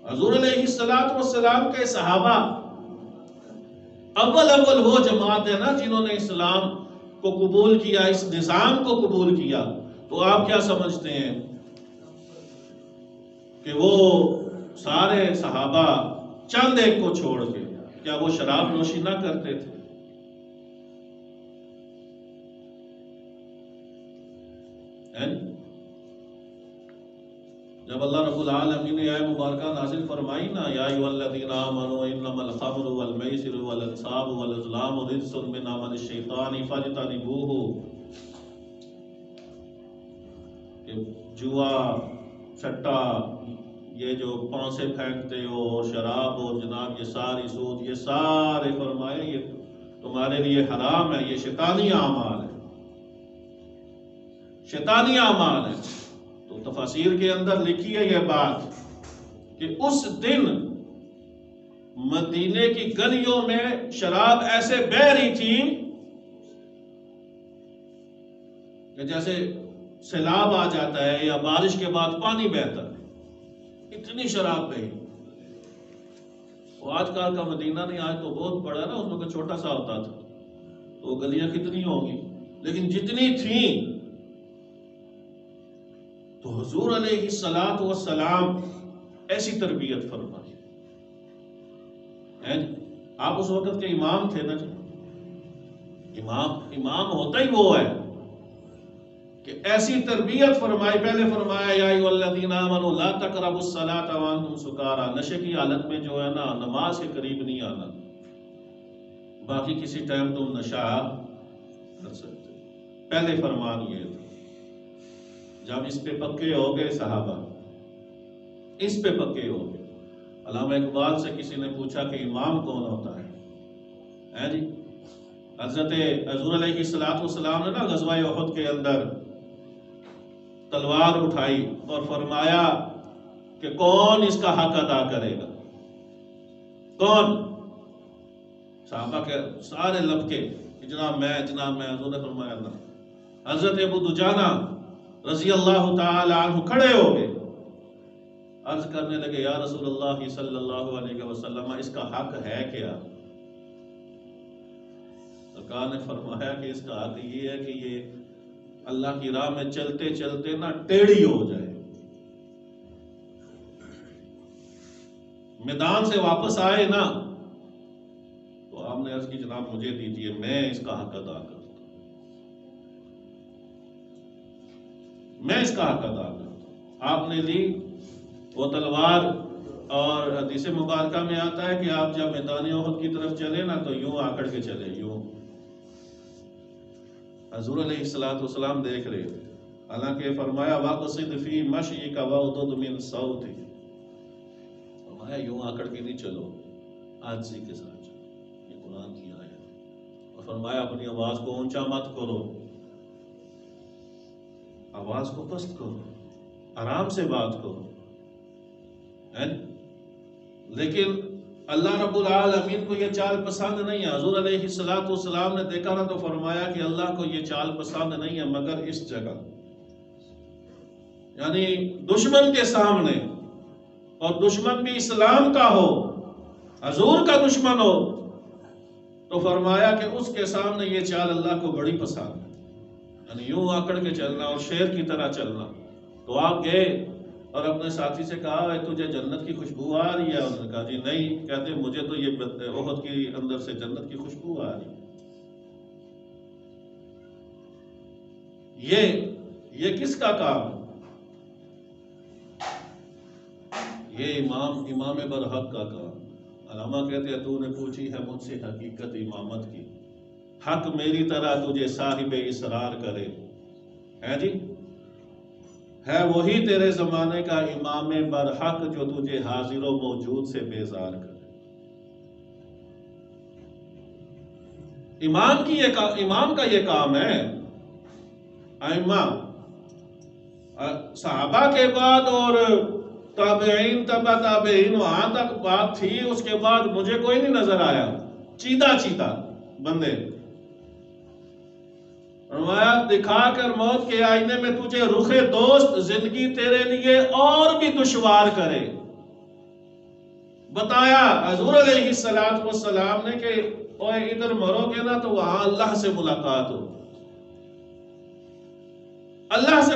حضور علیہ السلام کے صحابہ اول وہ جماعت ہے نا جنہوں نے اسلام کو قبول کیا، اس نظام کو قبول کیا. تو آپ کیا سمجھتے ہیں کہ وہ سارے صحابہ چند ایک کو چھوڑ کے کیا وہ شراب نوشی نہ کرتے تھے؟ جب اللہ رب العالمین نے آیت مبارکہ نازل فرمائی نا، یا ایھا الذین آمنوا انما الخمر والمیسر والانصاب والازلام رجس من عمل الشیطان فاجتنبوہ، کہ جوا، چھٹا، یہ جو پانسے پھینکتے ہو، شراب ہو، جناب یہ ساری سود، یہ سارے فرمائے یہ تمہارے لیے حرام ہے، یہ شیطانی اعمال ہے، شیطانی اعمال ہے. تو تفاسیر کے اندر لکھی ہے یہ بات کہ اس دن مدینے کی گلیوں میں شراب ایسے بہہ رہی تھی کہ جیسے سیلاب آ جاتا ہے یا بارش کے بعد پانی بہتا ہے، اتنی شراب بہی. آج کل کا مدینہ نہیں، آج تو بہت بڑا ہے نا، اس میں چھوٹا سا ہوتا تھا تو گلیاں کتنی ہوں گی، لیکن جتنی تھیں. تو حضور علیہ السلام ایسی تربیت فرمائی. آپ اس وقت کے امام تھے نا جی، امام ہوتا ہی وہ ہے کہ ایسی تربیت فرمائی. پہلے فرمایا یا ایھا الذین آمنوا لا تقربوا الصلاۃ وانتم سکارا، نشے کی حالت میں جو ہے نا نماز کے قریب نہیں آنا، باقی کسی ٹائم تم نشہ کر سکتے. پہلے فرمان یہ تھا. جب اس پہ پکے ہو گئے صحابہ، اس پہ پکے ہو گئے. علامہ اقبال سے کسی نے پوچھا کہ امام کون ہوتا ہے جی؟ حضرت حضور علیہ السلام نے نا غزوہ احد کے اندر تلوار اٹھائی اور فرمایا کہ کون اس کا حق ادا کرے گا؟ کون؟ صحابہ کے سارے لبکے جناب میں، جناب میں. حضور نے فرمایا نہ. حضرت ابو دجانہ رضی اللہ تعالی عنہ کھڑے ہو گئے، عرض کرنے لگے یا رسول اللہ صلی اللہ علیہ وسلم اس کا حق ہے کیا؟ سرکار نے فرمایا کہ اس کا حق یہ ہے کہ یہ اللہ کی راہ میں چلتے چلتے نا ٹیڑھی ہو جائے، میدان سے واپس آئے نا. تو آپ نے عرض کی جناب مجھے دیجئے، میں اس کا حق ادا کرتا ہوں، میں اس کا حق ادا کرتا ہوں. آپ نے لی وہ تلوار، اور حدیث مبارکہ میں آتا ہے کہ آپ جب میدان احد کی طرف چلے نا تو یوں آکڑ کے چلے، یوں. حضور علیہ السلام دیکھ رہے تھے، حالانکہ فرمایا وَاقْصِدْ فِي مَشْيِكَ وَاغْضُضْ مِنْ صَوْتِكَ، فرمایا یوں آکڑ کے نہیں چلو، عاجزی کے ساتھ چلو. یہ قرآن کی آیت ہے. اور فرمایا اپنی آواز کو اونچا مت کرو، آواز کو پست کرو، آرام سے بات کرو. لیکن اللہ رب العالمین کو یہ چال پسند نہیں ہے. حضور علیہ السلام نے دیکھا نا تو فرمایا کہ اللہ کو یہ چال پسند نہیں ہے مگر اس جگہ، یعنی دشمن کے سامنے، اور دشمن بھی اسلام کا ہو، حضور کا دشمن ہو، تو فرمایا کہ اس کے سامنے یہ چال اللہ کو بڑی پسند ہے، یعنی یوں آکڑ کے چلنا اور شیر کی طرح چلنا. تو آپ گئے اور اپنے ساتھی سے کہا تجھے جنت کی خوشبو آ رہی ہے؟ انہوں نے کہا جی نہیں. کہتے مجھے تو یہ احد کی اندر سے جنت کی خوشبو آ رہی ہے. یہ کس کا کام ہے؟ یہ امام برحق کا کام. علامہ کہتے ہیں تو نے پوچھی ہے مجھ سے حقیقت امامت کی، حق میری طرح تجھے صاحب اسرار کرے. ہے جی، ہے وہی تیرے زمانے کا امام برحق جو تجھے حاضر و موجود سے بیزار کرے. امام کا یہ کام ہے. ائمہ صحابہ کے بعد اور تابعین تبع تابعین وہاں تک بات تھی، اس کے بعد مجھے کوئی نہیں نظر آیا. چیتا بندے. فرمایا دکھا کر موت کے آئینے میں تجھے رخ دوست، زندگی تیرے لیے اور بھی دشوار کرے. بتایا حضور علیہ السلام نے کہ اوے ادھر مرو گے نا تو وہاں اللہ سے ملاقات ہو، اللہ سے